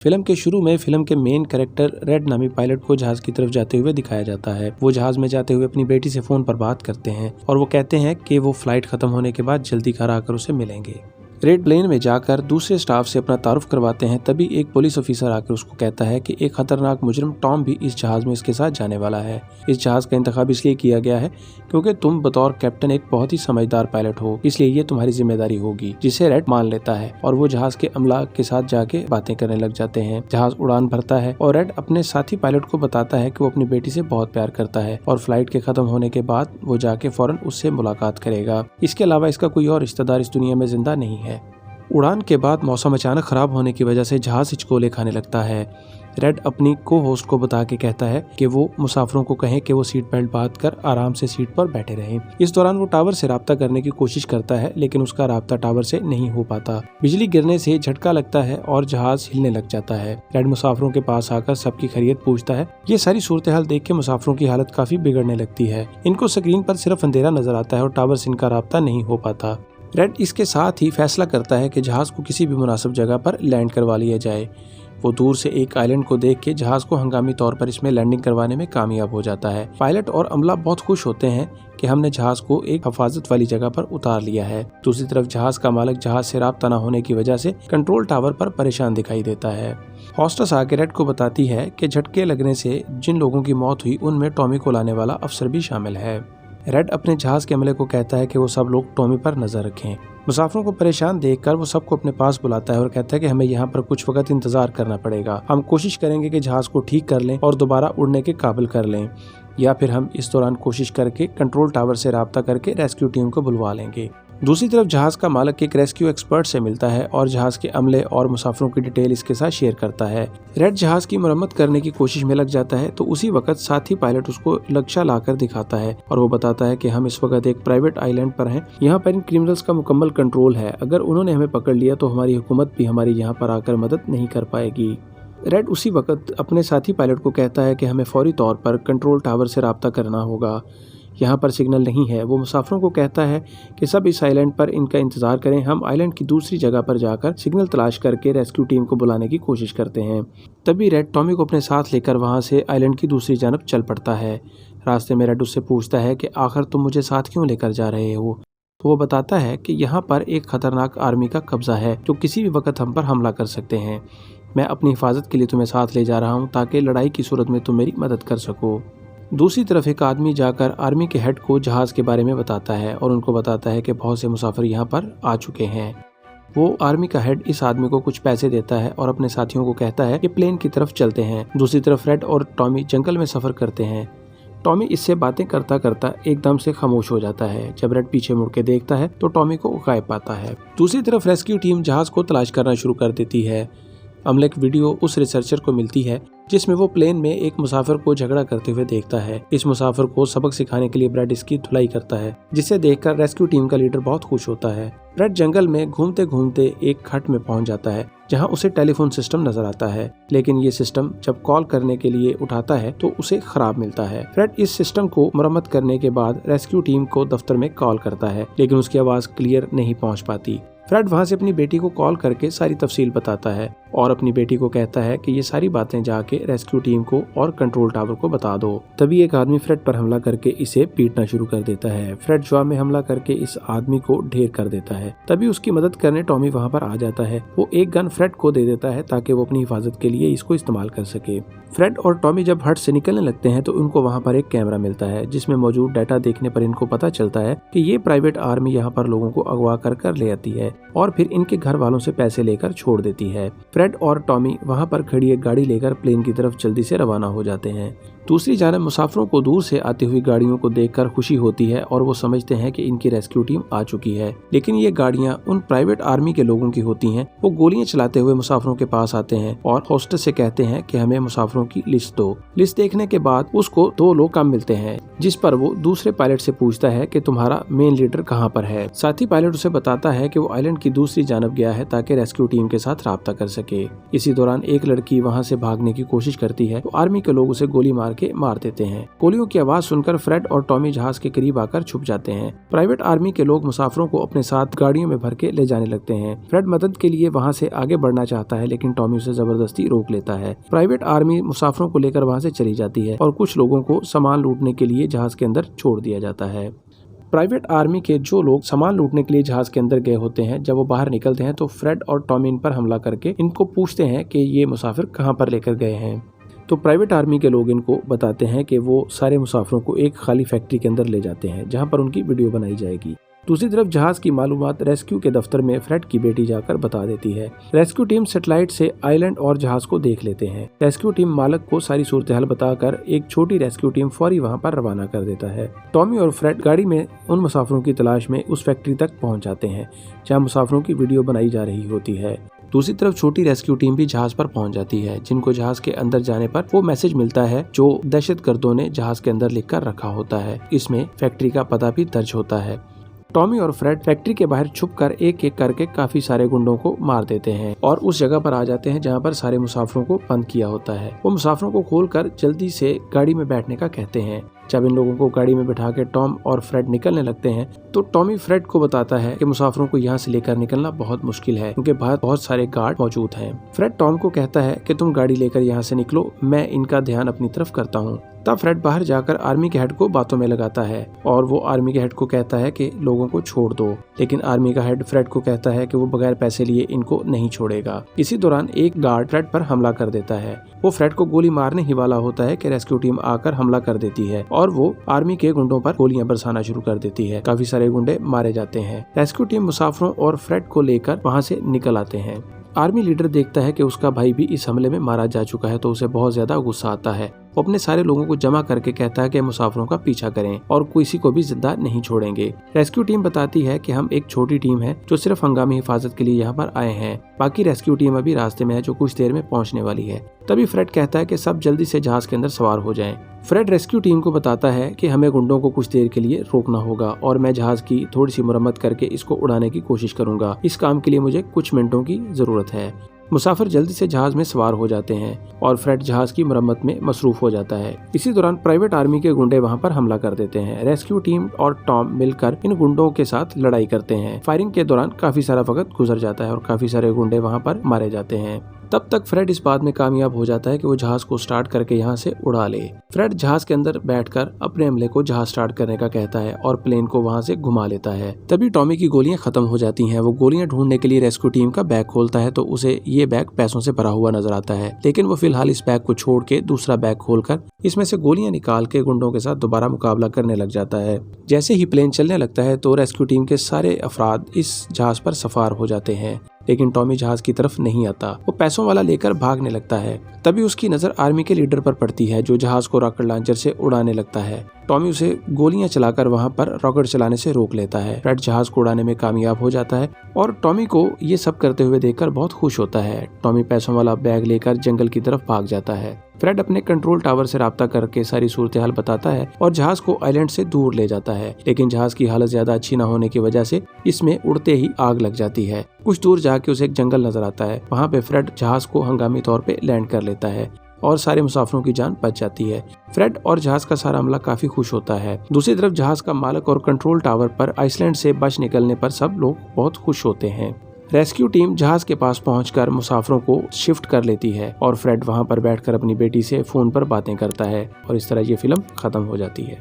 Film के शुरू में फिल्म के मेन कैरेक्टर रेड नामी पायलट को जहाज की तरफ जाते हुए दिखाया जाता है। वो जहाज में जाते हुए अपनी बेटी से फोन पर बात करते हैं और वो कहते हैं कि वो फ्लाइट खत्म होने के बाद जल्दी घर आकर उसे मिलेंगे। रेड प्लेन में जाकर दूसरे स्टाफ से अपना तारुफ करवाते हैं। तभी एक पुलिस ऑफिसर आकर उसको कहता है कि एक खतरनाक मुजरिम टॉम भी इस जहाज में इसके साथ जाने वाला है। इस जहाज का इंतखाब इसलिए किया गया है क्योंकि तुम बतौर कैप्टन एक बहुत ही समझदार पायलट हो, इसलिए ये तुम्हारी जिम्मेदारी होगी, जिसे रेड मान लेता है और वो जहाज के अमला के साथ जाके बातें करने लग जाते हैं। जहाज उड़ान भरता है और रेड अपने साथी पायलट को बताता है कि वो अपनी बेटी से बहुत प्यार करता है और फ्लाइट के खत्म होने के बाद वो जाके फौरन उससे मुलाकात करेगा। इसके अलावा इसका कोई और रिश्तेदार इस दुनिया में जिंदा नहीं है। उड़ान के बाद मौसम अचानक खराब होने की वजह से जहाज हिचकोले खाने लगता है। रेड अपनी को होस्ट को बता के कहता है कि वो मुसाफिरों को कहें कि वो सीट बेल्ट बांध कर आराम से सीट पर बैठे रहें। इस दौरान वो टावर से राब्ता करने की कोशिश करता है, लेकिन उसका राब्ता टावर से नहीं हो पाता। बिजली गिरने से झटका लगता है और जहाज हिलने लग जाता है। रेड मुसाफिरों के पास आकर सबकी खैरियत पूछता है। ये सारी सूरत हाल देख के मुसाफिरों की हालत काफी बिगड़ने लगती है। इनको स्क्रीन पर सिर्फ अंधेरा नजर आता है और टावर से इनका राब्ता नहीं हो पाता। रेड इसके साथ ही फैसला करता है कि जहाज को किसी भी मुनासिब जगह पर लैंड करवा लिया जाए। वो दूर से एक आइलैंड को देख के जहाज को हंगामी तौर पर इसमें लैंडिंग करवाने में कामयाब हो जाता है। पायलट और अमला बहुत खुश होते हैं कि हमने जहाज को एक हिफाजत वाली जगह पर उतार लिया है। दूसरी तरफ जहाज का मालिक जहाज से राब्ता न होने की वजह से कंट्रोल टावर पर परेशान दिखाई देता है। हॉस्टेस आके रेड को बताती है कि झटके लगने से जिन लोगों की मौत हुई उनमें टॉमी को लाने वाला अफसर भी शामिल है। रेड अपने जहाज के अमले को कहता है कि वो सब लोग टॉमी पर नजर रखें। मुसाफिरों को परेशान देखकर वो सबको अपने पास बुलाता है और कहता है कि हमें यहाँ पर कुछ वक्त इंतजार करना पड़ेगा। हम कोशिश करेंगे कि जहाज को ठीक कर लें और दोबारा उड़ने के काबिल कर लें, या फिर हम इस दौरान कोशिश करके कंट्रोल टावर से राब्ता करके रेस्क्यू टीम को बुलवा लेंगे। दूसरी तरफ जहाज का मालिक एक रेस्क्यू एक्सपर्ट से मिलता है और जहाज के अमले और मुसाफिरों की डिटेल इसके साथ शेयर करता है। रेड जहाज की मरम्मत करने की कोशिश में लग जाता है तो उसी वक्त साथी पायलट उसको लक्ष्य लाकर दिखाता है और वो बताता है कि हम इस वक्त एक प्राइवेट आइलैंड पर हैं। यहाँ पर इन क्रिमिनल्स का मुकम्मल कंट्रोल है। अगर उन्होंने हमें पकड़ लिया तो हमारी हुकूमत भी हमारी यहाँ पर आकर मदद नहीं कर पाएगी। रेड उसी वक्त अपने साथी पायलट को कहता है कि हमें फौरी तौर पर कंट्रोल टावर से राब्ता करना होगा, यहाँ पर सिग्नल नहीं है। वो मुसाफिरों को कहता है कि सब इस आइलैंड पर इनका इंतजार करें। हम आइलैंड की दूसरी जगह पर जाकर सिग्नल तलाश करके रेस्क्यू टीम को बुलाने की कोशिश करते हैं। तभी रेड टॉमी को अपने साथ लेकर वहाँ से आइलैंड की दूसरी जानब चल पड़ता है। रास्ते में रेड उससे पूछता है कि आखिर तुम मुझे साथ क्यों लेकर जा रहे हो। तो वो बताता है कि यहाँ पर एक खतरनाक आर्मी का कब्जा है जो किसी भी वक्त हम पर हमला कर सकते हैं। मैं अपनी हिफाजत के लिए तुम्हें साथ ले जा रहा हूँ ताकि लड़ाई की सूरत में तुम मेरी मदद कर सको। दूसरी तरफ एक आदमी जाकर आर्मी के हेड को जहाज के बारे में बताता है और उनको बताता है कि बहुत से मुसाफिर यहाँ पर आ चुके हैं। वो आर्मी का हेड इस आदमी को कुछ पैसे देता है और अपने साथियों को कहता है कि प्लेन की तरफ चलते हैं। दूसरी तरफ रेड और टॉमी जंगल में सफर करते हैं। टॉमी इससे बातें करता करता एकदम से खामोश हो जाता है। जब रेड पीछे मुड़ के देखता है तो टॉमी को गायब पाता है। दूसरी तरफ रेस्क्यू टीम जहाज को तलाश करना शुरू कर देती है। अमले की वीडियो उस रिसर्चर को मिलती है जिसमें वो प्लेन में एक मुसाफिर को झगड़ा करते हुए देखता है। इस मुसाफिर को सबक सिखाने के लिए ब्रेड इसकी धुलाई करता है, जिसे देखकर रेस्क्यू टीम का लीडर बहुत खुश होता है। ब्रेड जंगल में घूमते घूमते एक हट में पहुंच जाता है जहां उसे टेलीफोन सिस्टम नजर आता है, लेकिन ये सिस्टम जब कॉल करने के लिए उठाता है तो उसे खराब मिलता है। फ्रेड इस सिस्टम को मरम्मत करने के बाद रेस्क्यू टीम को दफ्तर में कॉल करता है, लेकिन उसकी आवाज क्लियर नहीं पहुंच पाती। फ्रेड वहां से अपनी बेटी को कॉल करके सारी तफसील बताता है और अपनी बेटी को कहता है कि ये सारी बातें जाके रेस्क्यू टीम को और कंट्रोल टावर को बता दो। तभी एक आदमी फ्रेड पर हमला करके इसे पीटना शुरू कर देता है। फ्रेड जवाब में हमला करके इस आदमी को ढेर कर देता है। तभी उसकी मदद करने टॉमी वहां पर आ जाता है। वो एक गन फ्रेड को दे देता है ताकि वो अपनी हिफाजत के लिए इसको इस्तेमाल कर सके। फ्रेड और टॉमी जब हट से निकलने लगते हैं तो उनको वहाँ पर एक कैमरा मिलता है जिसमें मौजूद डाटा देखने पर इनको पता चलता है कि ये प्राइवेट आर्मी यहाँ पर लोगों को अगवा कर ले आती है और फिर इनके घर वालों से पैसे लेकर छोड़ देती है। फ्रेड और टॉमी वहां पर खड़ी एक गाड़ी लेकर प्लेन की तरफ जल्दी से रवाना हो जाते हैं। दूसरी जानब मुसाफिरों को दूर से आती हुई गाड़ियों को देखकर खुशी होती है और वो समझते हैं कि इनकी रेस्क्यू टीम आ चुकी है, लेकिन ये गाड़ियां उन प्राइवेट आर्मी के लोगों की होती हैं। वो गोलियां चलाते हुए मुसाफिरों के पास आते हैं और होस्टेस से कहते हैं कि हमें मुसाफिरों मुसाफिरों की लिस्ट दो। लिस्ट देखने के बाद उसको 2 लोग काम मिलते हैं, जिस पर वो दूसरे पायलट से पूछता है कि तुम्हारा मेन लीडर कहाँ पर है। साथ ही पायलट उसे बताता है कि वो आइलैंड की दूसरी जानब गया है ताकि रेस्क्यू टीम के साथ राब्ता कर सके। इसी दौरान एक लड़की वहाँ से भागने की कोशिश करती है तो आर्मी के लोग उसे गोली मार के मार देते हैं। गोलियों की आवाज सुनकर फ्रेड और टॉमी जहाज के करीब आकर छुप जाते हैं। प्राइवेट आर्मी के लोग मुसाफिरों को अपने साथ गाड़ियों में भर के ले जाने लगते हैं। फ्रेड मदद के लिए वहाँ से आगे बढ़ना चाहता है, लेकिन टॉमी उसे जबरदस्ती रोक लेता है। प्राइवेट आर्मी मुसाफिरों को लेकर वहाँ से चली जाती है और कुछ लोगों को सामान लूटने के लिए जहाज के अंदर छोड़ दिया जाता है। प्राइवेट आर्मी के जो लोग सामान लूटने के लिए जहाज के अंदर गए होते हैं, जब वो बाहर निकलते हैं तो फ्रेड और टॉमी इन पर हमला करके इनको पूछते हैं कि ये मुसाफिर कहाँ पर लेकर गए हैं। तो प्राइवेट आर्मी के लोग इनको बताते हैं कि वो सारे मुसाफिरों को एक खाली फैक्ट्री के अंदर ले जाते हैं, जहाँ पर उनकी वीडियो बनाई जाएगी। दूसरी तरफ जहाज की मालूमात रेस्क्यू के दफ्तर में फ्रेड की बेटी जाकर बता देती है। रेस्क्यू टीम सैटेलाइट से आइलैंड और जहाज को देख लेते हैं। रेस्क्यू टीम मालक को सारी सूरत-ए-हाल बताकर एक छोटी रेस्क्यू टीम फौरी वहां पर रवाना कर देता है। टॉमी और फ्रेड गाड़ी में उन मुसाफिरों की तलाश में उस फैक्ट्री तक पहुंच जाते हैं जहां मुसाफिरों की वीडियो बनाई जा रही होती है। दूसरी तरफ छोटी रेस्क्यू टीम भी जहाज पर पहुंच जाती है, जिनको जहाज के अंदर जाने पर वो मैसेज मिलता है जो दहशतगर्दों ने जहाज के अंदर लिखकर रखा होता है। इसमें फैक्ट्री का पता भी दर्ज होता है। टॉमी और फ्रेड फैक्ट्री के बाहर छुपकर एक एक करके काफी सारे गुंडों को मार देते हैं और उस जगह पर आ जाते हैं जहां पर सारे मुसाफिरों को बंद किया होता है। वो मुसाफिरों को खोलकर जल्दी से गाड़ी में बैठने का कहते हैं। जब इन लोगों को गाड़ी में बिठा के टॉम और फ्रेड निकलने लगते हैं तो टॉमी फ्रेड को बताता है कि मुसाफिरों को यहाँ से लेकर निकलना बहुत मुश्किल है क्योंकि बाहर बहुत सारे गार्ड मौजूद हैं। फ्रेड टॉम को कहता है कि तुम गाड़ी लेकर यहाँ से निकलो, मैं इनका ध्यान अपनी तरफ करता हूँ। तब फ्रेड बाहर जाकर आर्मी के हेड को बातों में लगाता है और वो आर्मी के हेड को कहता है कि लोगों को छोड़ दो, लेकिन आर्मी का हेड फ्रेड को कहता है कि वो बगैर पैसे लिए इनको नहीं छोड़ेगा। इसी दौरान एक गार्ड फ्रेड पर हमला कर देता है। वो फ्रेड को गोली मारने ही वाला होता है कि रेस्क्यू टीम आकर हमला कर देती है और वो आर्मी के गुंडों पर गोलियां बरसाना शुरू कर देती है। काफी सारे गुंडे मारे जाते हैं। रेस्क्यू टीम मुसाफिरों और फ्रेड को लेकर वहां से निकल आते हैं। आर्मी लीडर देखता है कि उसका भाई भी इस हमले में मारा जा चुका है तो उसे बहुत ज्यादा गुस्सा आता है। वो अपने सारे लोगों को जमा करके कहता है कि मुसाफिरों का पीछा करें और किसी को भी जिंदा नहीं छोड़ेंगे। रेस्क्यू टीम बताती है कि हम एक छोटी टीम है जो सिर्फ हंगामी हिफाजत के लिए यहाँ पर आए हैं। बाकी रेस्क्यू टीम अभी रास्ते में है जो कुछ देर में पहुँचने वाली है। तभी फ्रेड कहता है कि सब जल्दी से जहाज के अंदर सवार हो जाएं। फ्रेड रेस्क्यू टीम को बताता है कि हमें गुंडों को कुछ देर के लिए रोकना होगा और मैं जहाज की थोड़ी सी मरम्मत करके इसको उड़ाने की कोशिश करूंगा। इस काम के लिए मुझे कुछ मिनटों की जरूरत है। मुसाफिर जल्दी से जहाज में सवार हो जाते हैं और फ्रेड जहाज की मरम्मत में मसरूफ हो जाता है। इसी दौरान प्राइवेट आर्मी के गुंडे वहां पर हमला कर देते हैं। रेस्क्यू टीम और टॉम मिलकर इन गुंडों के साथ लड़ाई करते हैं। फायरिंग के दौरान काफी सारा वक्त गुजर जाता है और काफी सारे गुंडे वहां पर मारे जाते हैं। तब तक फ्रेड इस बात में कामयाब हो जाता है कि वो जहाज को स्टार्ट करके यहाँ से उड़ा ले। फ्रेड जहाज के अंदर बैठकर अपने हमले को जहाज स्टार्ट करने का कहता है और प्लेन को वहाँ से घुमा लेता है। तभी टॉमी की गोलियां खत्म हो जाती हैं। वो गोलियां ढूंढने के लिए रेस्क्यू टीम का बैग खोलता है तो उसे ये बैग पैसों से भरा हुआ नजर आता है, लेकिन वो फिलहाल इस बैग को छोड़ के दूसरा बैग खोलकर इसमें से गोलियां निकाल के गुंडों के साथ दोबारा मुकाबला करने लग जाता है। जैसे ही प्लेन चलने लगता है तो रेस्क्यू टीम के सारे अफराद इस जहाज पर सवार हो जाते हैं, लेकिन टॉमी जहाज की तरफ नहीं आता। वो पैसों वाला लेकर भागने लगता है। तभी उसकी नजर आर्मी के लीडर पर पड़ती है जो जहाज को रॉकेट लॉन्चर से उड़ाने लगता है। टॉमी उसे गोलियां चलाकर वहां पर रॉकेट चलाने से रोक लेता है। फ्रेड जहाज को उड़ाने में कामयाब हो जाता है और टॉमी को ये सब करते हुए देखकर बहुत खुश होता है। टॉमी पैसों वाला बैग लेकर जंगल की तरफ भाग जाता है। फ्रेड अपने कंट्रोल टावर से राब्ता करके सारी सूरत-ए-हाल बताता है और जहाज को आइलैंड से दूर ले जाता है, लेकिन जहाज की हालत ज्यादा अच्छी न होने की वजह से इसमें उड़ते ही आग लग जाती है। कुछ दूर जाके उसे एक जंगल नजर आता है। वहाँ पे फ्रेड जहाज को हंगामी तौर पे लैंड कर लेता है और सारे मुसाफिरों की जान बच जाती है। फ्रेड और जहाज का सारा अमला काफी खुश होता है। दूसरी तरफ जहाज का मालक और कंट्रोल टावर पर आइसलैंड से बच निकलने पर सब लोग बहुत खुश होते हैं। रेस्क्यू टीम जहाज के पास पहुंचकर मुसाफिरों को शिफ्ट कर लेती है और फ्रेड वहां पर बैठकर अपनी बेटी से फोन पर बातें करता है और इस तरह ये फिल्म खत्म हो जाती है।